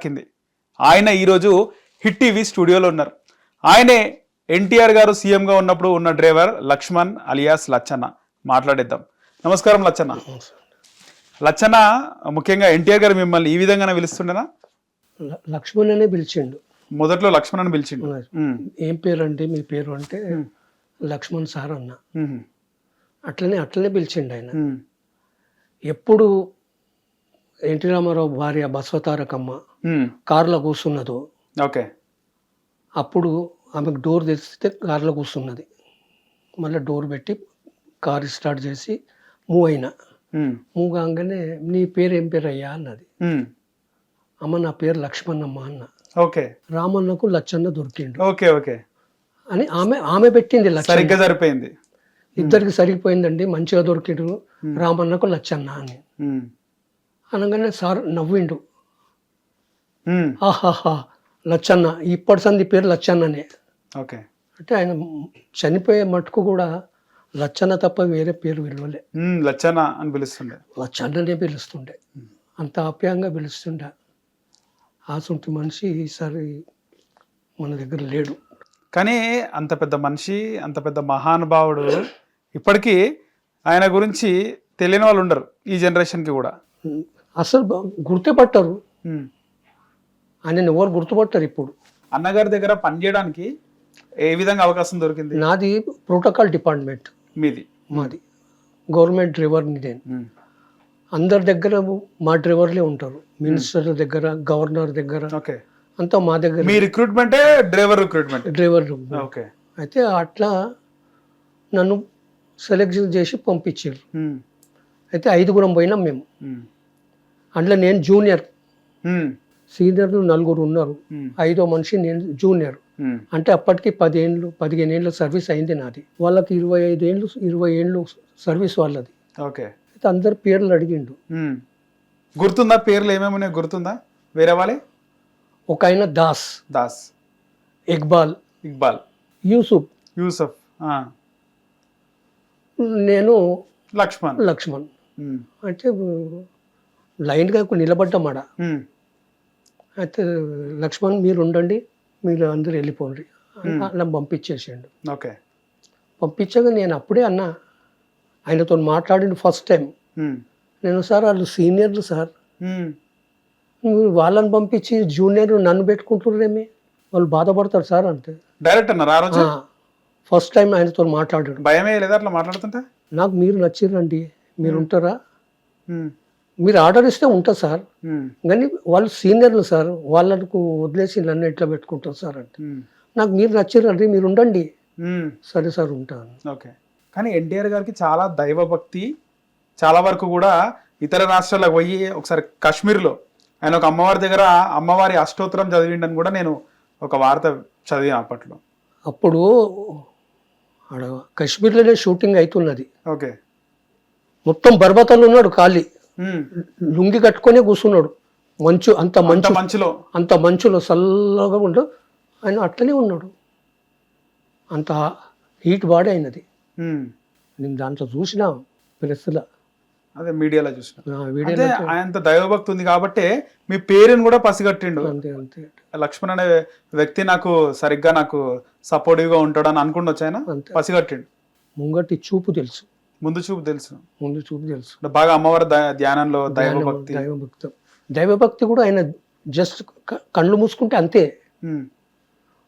దక్కింది. ఆయన ఈరోజు హిట్ టీవీ స్టూడియోలో ఉన్నారు. ఆయనే ఎన్టీఆర్ గారు సీఎంగా ఉన్నప్పుడు ఉన్న డ్రైవర్ లక్ష్మణ్ అలియాస్ లచ్చన్న. మాట్లాడేద్దాం. నమస్కారం లచ్చన్న. లచ్చన్న, ముఖ్యంగా ఎన్టీఆర్ గారు మిమ్మల్ని ఈ విధంగానే పిలుస్తుండేనా? లక్ష్మణ్ అనే పిలిచిండు. మొదట్లో లక్ష్మణ్ అని పిలిచిండు. ఏం పేరు అంటే మీ పేరు అంటే లక్ష్మణ్ సార్ అన్న. అట్లనే పిలిచిండు ఆయన. ఎప్పుడు ఎన్టీ రామారావు భార్య బసవతారకమ్మ కారులో కూర్చున్నదో ఓకే, అప్పుడు ఆమెకు డోర్ తెరిస్తే కారులో కూర్చున్నది. మళ్ళీ డోర్ పెట్టి కారు స్టార్ట్ చేసి మూవ్ అయినా. మూవ్ కాగానే నీ పేరు ఏం పేరు అయ్యా అన్నది. అమ్మ నా పేరు లక్ష్మణమ్మ అన్న. ఓకే, రామన్నకు లచ్చన్న దొరికిండు. ఓకే ఓకే అని ఆమె పెట్టింది. సరిగ్గా సరిపోయింది, ఇద్దరికి సరిపోయిందండి, మంచిగా దొరికిండు రామన్నకు లచ్చన్న అని అనగానే సార్ నవ్విండు. ఆహాహా లచ్చన్న, ఇప్పటి సంది పేరు లచ్చన్ననే. ఓకే, అంటే ఆయన చనిపోయే మటుకు కూడా లచ్చన్న తప్ప వేరే పేరు విలువలే. లచ్చన్న అని పిలుస్తుండే, లచ్చన్ననే పిలుస్తుండే, అంత ఆప్యాయంగా పిలుస్తుండే. ఆసుంటి మనిషి ఈసారి మన దగ్గర లేడు. కానీ అంత పెద్ద మనిషి, అంత పెద్ద మహానుభావుడు, ఇప్పటికీ ఆయన గురించి తెలియని వాళ్ళు ఉండరు ఈ జనరేషన్కి కూడా. అసలు గుర్తుపట్టరు ఆయనని, ఎవరు గుర్తుపట్టరు. ఇప్పుడు అన్నగారి దగ్గర పనిచేయడానికి ఏ విధంగా అవకాశం దొరికింది? నాది ప్రోటోకాల్ డిపార్ట్మెంట్. మీది? మాది గవర్నమెంట్ డ్రైవర్ని నేను. అందరి దగ్గర మా డ్రైవర్లే ఉంటారు. మినిస్టర్ దగ్గర, గవర్నర్ దగ్గర, ఓకే, అంతా మా దగ్గర. మీ రిక్రూట్మెంటే డ్రైవర్ డ్రైవర్. ఓకే, అయితే అట్లా నన్ను సెలెక్షన్ చేసి పంపించారు. అయితే 5 పోయినాం మేము. అందులో నేను జూనియర్, సీనియర్లు 4 ఉన్నారు. 5వ మనిషి నేను జూనియర్. అంటే అప్పటికి 15 ఏళ్ళు సర్వీస్ అయింది నాది. వాళ్ళకి 20 ఏళ్ళు సర్వీస్ వాళ్ళది. ఓకే, అయితే అందరు పేర్లు అడిగిండు. గుర్తుందా? పేర్లు ఏమేమి గుర్తుందా వేరే వాళ్ళే? ఒక ఆయన దాస్, ఇక్బాల్, యూసుఫ్, నేను లక్ష్మణ్. అంటే లైన్గా నిలబడ్డామాడ. అయితే లక్ష్మణ్ మీరు ఉండండి, మీరు అందరూ వెళ్ళిపోండి అలా పంపించేసాడు. ఓకే, పంపించాక నేను అప్పుడే అన్నా, ఆయనతో మాట్లాడిన ఫస్ట్ టైం నేను, సార్ వాళ్ళు సీనియర్లు సార్, మీరు వాళ్ళని పంపించి జూనియర్ నన్ను పెట్టుకుంటున్నారేమి, వాళ్ళు బాధపడతారు సార్ అంటే. డైరెక్ట్ అన్నారు. ఫస్ట్ టైం ఆయనతో మాట్లాడాడు. భయమే లేదా అట్లా మాట్లాడుతుంటే? నాకు మీరు నచ్చిరండి, మీరు ఉంటారా, మీరు ఆర్డర్ ఇస్తే ఉంటా సార్, కానీ వాళ్ళు సీనియర్లు సార్, వాళ్ళకు వదిలేసి నన్ను ఎట్లా పెట్టుకుంటారు సార్ అంటే. నాకు మీరు నచ్చిరండి, మీరు ఉండండి. సరే సార్ ఉంటాను. ఓకే, కానీ ఎన్టీఆర్ గారికి చాలా దైవభక్తి. చాలా వరకు కూడా ఇతర రాష్ట్రాలకు పోయి ఒకసారి కాశ్మీర్లో ఆయన ఒక అమ్మవారి దగ్గర అమ్మవారి అష్టోత్తరం చదివిండని కూడా నేను ఒక వార్త చదివాను అప్పట్లో. అప్పుడు ఆడ కాశ్మీర్లోనే షూటింగ్ అవుతున్నది. ఓకే, మొత్తం బర్బతలు ఉన్నాడు, ఖాళీ లుంగి కట్టుకొని కూర్చున్నాడు. అంత మంచులో చల్లగా ఉండు. ఆయన అట్లనే ఉన్నాడు. అంత హీట్ బాడీ అయినది. నేను దాంట్లో చూసిన ప్రెస్లో, అదే మీడియాలో చూసిన. ఆయనంత దైవభక్తి ఉంది కాబట్టి మీ పేరుని కూడా పసిగట్టిండు. అంతే లక్ష్మణ్ అనే వ్యక్తి నాకు సరిగ్గా నాకు సపోర్టివ్ గా ఉంటాడు అని అనుకుంటొచ్చు. ఆయన పసిగట్టిండు. ముందు చూపు తెలుసు. బాగా అమ్మవారి ధ్యానంలో దైవభక్తి కూడా ఆయన జస్ట్ కళ్ళు మూసుకుంటే అంతే.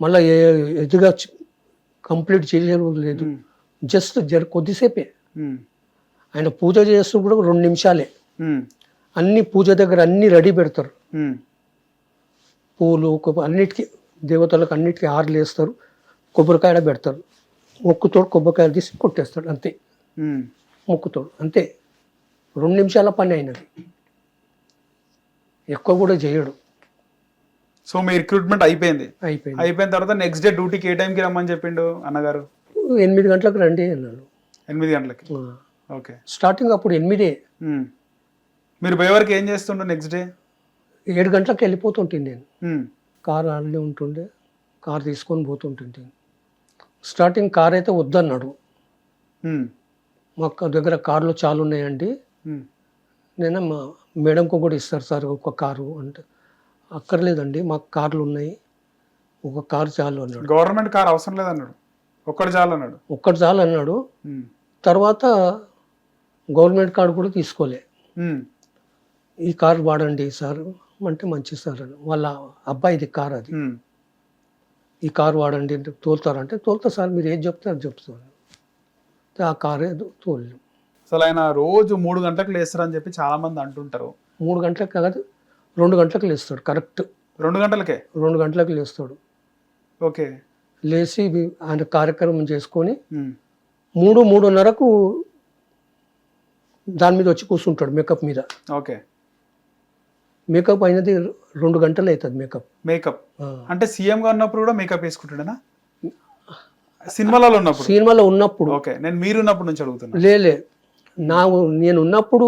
మళ్ళా ఎదుగా కంప్లీట్ చేయలేదు. జస్ట్ కొద్దిసేపే. ఆయన పూజ చేస్తూ కూడా 2 నిమిషాలే. అన్ని పూజ దగ్గర అన్ని రెడీ పెడతారు. పూలు అన్నిటికీ, దేవతలకు అన్నిటికీ ఆర్లు వేస్తారు, కొబ్బరికాయ పెడతారు. మొక్కుతోడు కొబ్బరికాయలు తీసి కొట్టేస్తాడు అంతే. మొక్కుతోడు అంతే. 2 నిమిషాల పని అయినది, ఎక్కువ కూడా చేయడు. సో మీ రిక్రూట్మెంట్ అయిపోయిన తర్వాత నెక్స్ట్ డే డ్యూటీకి ఏ టైంకి రమ్మని చెప్పిండు అన్నగారు? 8 గంటలకు రండి అన్నాడు. 8 గంటలకి? ఓకే, స్టార్టింగ్ అప్పుడు 8. మీరు పోయే వరకు ఏం చేస్తుండే? నెక్స్ట్ డే 7 గంటలకు వెళ్ళిపోతుంటే నేను. కారు ఆడనే ఉంటుండే, కారు తీసుకొని పోతుంటుంటే. స్టార్టింగ్ కార్ అయితే వద్దన్నాడు. మా దగ్గర కార్లు చాలా ఉన్నాయండి, నేను మా మేడంకు కూడా ఇస్తారు సార్ ఒక కారు అంటే. అక్కర్లేదండి, మాకు కార్లు ఉన్నాయి, ఒక కారు చాలు అన్నాడు. గవర్నమెంట్ కార్ అవసరం లేదన్నాడు, ఒక్కటి చాలు అన్నాడు. ఒక్కటి చాలు అన్నాడు. తర్వాత గవర్నమెంట్ కారు కూడా తీసుకోలే. ఈ కారు వాడండి సార్ అంటే మంచి సార్ అని, వాళ్ళ అబ్బాయిది కార్ అది. ఈ కారు వాడండి తోలుతారంటే తోలుతా సార్, మీరు ఏది చెప్తే అది చెప్తాను. ఆ కారే తోలు. అసలు ఆయన రోజు 3 గంటలకు లేస్తారని చెప్పి చాలా మంది అంటుంటారు. 3 గంటలకు కాదు, 2 గంటలకు లేస్తాడు. కరెక్ట్ 2 గంటలకే 2 గంటలకు లేస్తాడు. ఓకే. లేచి ఆయన కార్యక్రమం చేసుకొని 3:30కు దాని మీద వచ్చి కూర్చుంటాడు, మేకప్ మీద. ఓకే. మేకప్ అయినది 2 గంటలు అవుతుంది. మేకప్ అంటే సీఎం గా ఉన్నప్పుడు కూడా మేకప్ వేసుకుంటాడేనా? సినిమాలలో ఉన్నప్పుడు ఓకే. నేను మీరున్నప్పుడు నుంచి అడుగుతున్నా. లేలే, నేను ఉన్నప్పుడు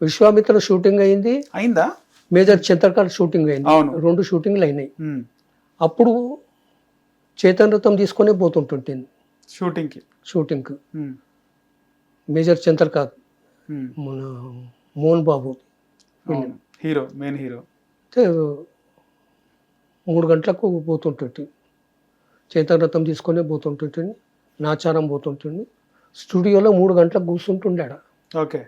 విశ్వామిత్ర షూటింగ్ అయిందా, మేజర్ చంద్రకాంత్ షూటింగ్ అయింది. 2 షూటింగ్లు అయినాయి. అప్పుడు చైతన్య రథం తీసుకునే పోతుంటుంది షూటింగ్. మేజర్ చంద్రకాంత్, మన మోహన్ బాబు మెయిన్ హీరో 3 గంటలకు పోతుంటుంది. చైతన్య రథం తీసుకునే పోతుంటుంది, నాచారం పోతుంటుంది. స్టూడియోలో 3 గంటలకు కూర్చుంటుండే. ఓకే.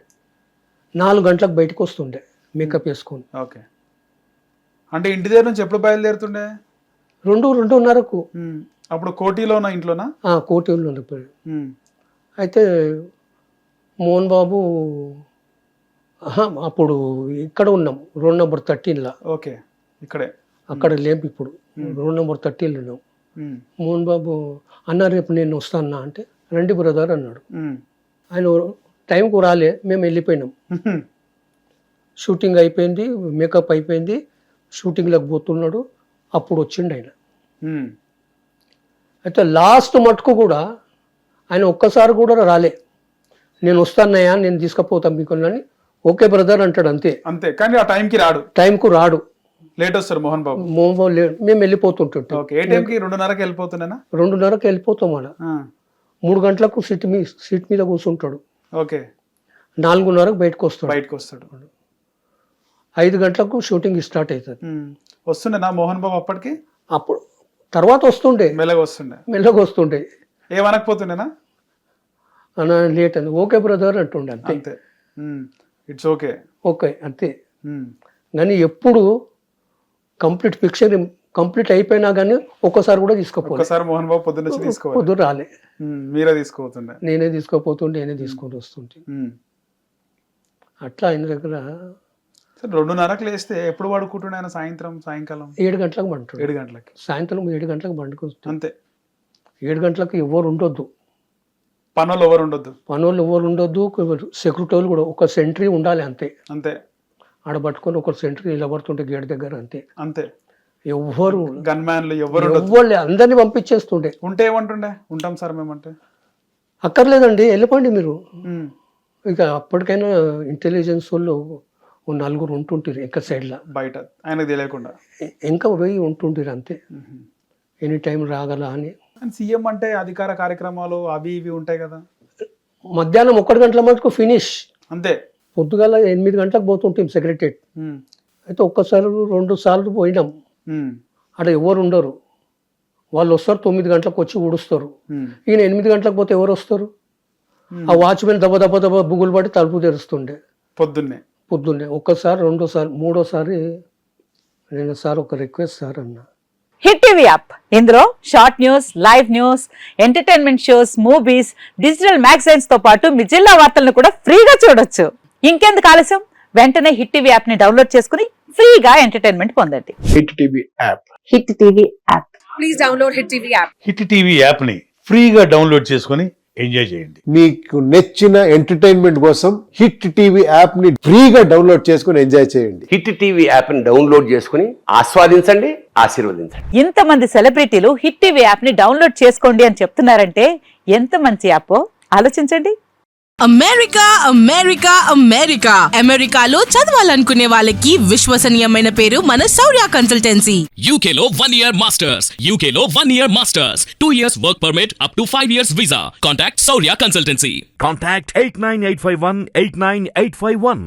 4 గంటలకు బయటకు వస్తుండే మేకప్ వేసుకొని. ఓకే. అంటే ఇంటి దగ్గర నుంచి ఎప్పుడు బయలుదేరుతుండే? 2:30కు. అప్పుడు కోటిలోనా, ఇంట్లోనా? కోటిలో ఉండిపోయాడు. అయితే మోహన్ బాబు అప్పుడు ఇక్కడ ఉన్నాం, రోడ్ నెంబర్ 13లో. ఓకే. ఇక్కడే, అక్కడ లేపు. ఇప్పుడు రోడ్ నెంబర్ 13లో ఉన్నాం. మోహన్ బాబు అన్నారు, రేపు నేను వస్తానా అంటే, రండి బ్రదర్ అన్నాడు. ఆయన టైంకు రాలే, మేము వెళ్ళిపోయినాం. షూటింగ్ అయిపోయింది, మేకప్ అయిపోయింది, షూటింగ్లకు పోతున్నాడు. అప్పుడు వచ్చిండు ఆయన. అయితే లాస్ట్ మటుకు కూడా ఆయన ఒక్కసారి కూడా రాలే. నేను వస్తానయ్యా, నేను తీసుకుపోతాను మీకు అని, ఓకే బ్రదర్ అంటాడు అంతే. కానీ ఆ టైంకు రాడు, లేట్ వస్తారు. మోహన్ బాబు మేము వెళ్ళిపోతుంటుంటాం. 2:30కి వెళ్ళిపోతాం. అలా 3 గంటలకు సీట్ మీద కూర్చుంటాడు. ఓకే. 4:30కు బయటకు వస్తాడు. 5 గంటలకు షూటింగ్ స్టార్ట్ అవుతుంది. వస్తుండే మోహన్ బాబు అప్పటికి? అప్పుడు తర్వాత వస్తుండే, మెల్లగా వస్తుండే. ఏమనకపోతుండేనా? లేట్ అని ఓకే బ్రదర్ అంటుండే అంతే. ఇట్స్ ఓకే, ఓకే అంతే. కానీ ఎప్పుడు కంప్లీట్ పిక్చర్ కంప్లీట్ అయిపోయినా కానీ ఒక్కసారి కూడా తీసుకోపోలేదు. మోహన్ బాబు పొద్దున్న రాలే, మీరే తీసుకోపోతుండే. నేనే తీసుకోపోతుండే, నేనే తీసుకొని వస్తుంటే. అట్లా ఆయన దగ్గర 2:30కు లేస్తే ఎప్పుడు పడుకుంటుండే ఆయన? సాయంకాలం 7 గంటలకు పండుతాడు. 7 గంటలకి, సాయంత్రం 7 గంటలకు పండుకొస్తుంది అంతే. 7 గంటలకు ఎవరు ఉండొద్దు, పనులు ఎవరు ఉండొద్దు, సెక్యూరిటీ కూడా ఒక సెంట్రీ ఉండాలి అంతే. ఆడ పట్టుకొని ఒక సెంట్రీ నిలబడుతుంటే గేట్ దగ్గర అంతే. ఎవ్వరు గన్ మ్యాన్లు ఎవరు అందరినీ పంపించేస్తుండే. ఉంటే ఏమంటుండే? ఉంటాం సార్ మేమంటే. అక్కర్లేదండి, వెళ్ళిపోండి మీరు. ఇక అప్పటికైనా ఇంటెలిజెన్స్ వాళ్ళు 4 ఉంటుంటారు ఇంకా సైడ్లో, బయట ఆయనకు తెలియకుండా ఇంకా పోయి ఉంటుంటారు అంతే. ఎనీ టైం రాగల అని. సీఎం అంటే అధికార కార్యక్రమాలు అవి ఇవి ఉంటాయి కదా. మధ్యాహ్నం 1 గంటల మటుకు ఫినిష్ అంతే. పొద్దుగాల 8 గంటలకు పోతుంటాం సెక్రటరేట్. అయితే 2 సార్లు పోయినాం. అక్కడ ఎవరు ఉండరు, వాళ్ళు వస్తారు 9 గంటలకు వచ్చి ఊడుస్తారు. ఈయన 8 గంటలకు పోతే ఎవరు వస్తారు? ఆ వాచ్మెన్ దెబ్బ బుగులు పడి తలుపు తెరుస్తుండే పొద్దున్నే. 1సారి 2సారి 3సారి నేను సార్ ఒక రిక్వెస్ట్ సార్ అన్నా. హిట్ టీవీ యాప్, ఇందులో short news, live news, entertainment shows, movies, digital magazines తో పాటు మీ జిల్లా వార్తలను కూడా ఫ్రీగా చూడొచ్చు. ఇంకెందుకు ఆలస్యం, వెంటనే హిట్ టీవీ యాప్ ని డౌన్లోడ్ చేసుకుని ఫ్రీగా ఎంటర్టైన్మెంట్ పొందండి. Hit TV app. Please download hit TV app. Hit TV app ని ఫ్రీగా డౌన్లోడ్ చేసుకుని ఎంజాయ్ చేయండి. మీకు నచ్చిన ఎంటర్టైన్మెంట్ కోసం హిట్ టీవీ యాప్ ని ఫ్రీగా డౌన్లోడ్ చేసుకుని ఎంజాయ్ చేయండి. హిట్ టీవీ యాప్ ని డౌన్లోడ్ చేసుకుని ఆస్వాదించండి, ఆశీర్వదించండి. ఇంతమంది సెలబ్రిటీలు హిట్ టీవీ యాప్ ని డౌన్లోడ్ చేసుకోండి అని చెప్తున్నారంటే ఎంత మంచి యాప్ ఆలోచించండి. అమెరికాలో చదవాలనుకునే వాళ్ళకి విశ్వసనీయమైన పేరు మన శౌర్య కన్సల్టెన్సీ. UK లో 1 year masters, 2 years work permit up to 5 years visa. Contact Saurya Consultancy. Contact 89851 89851.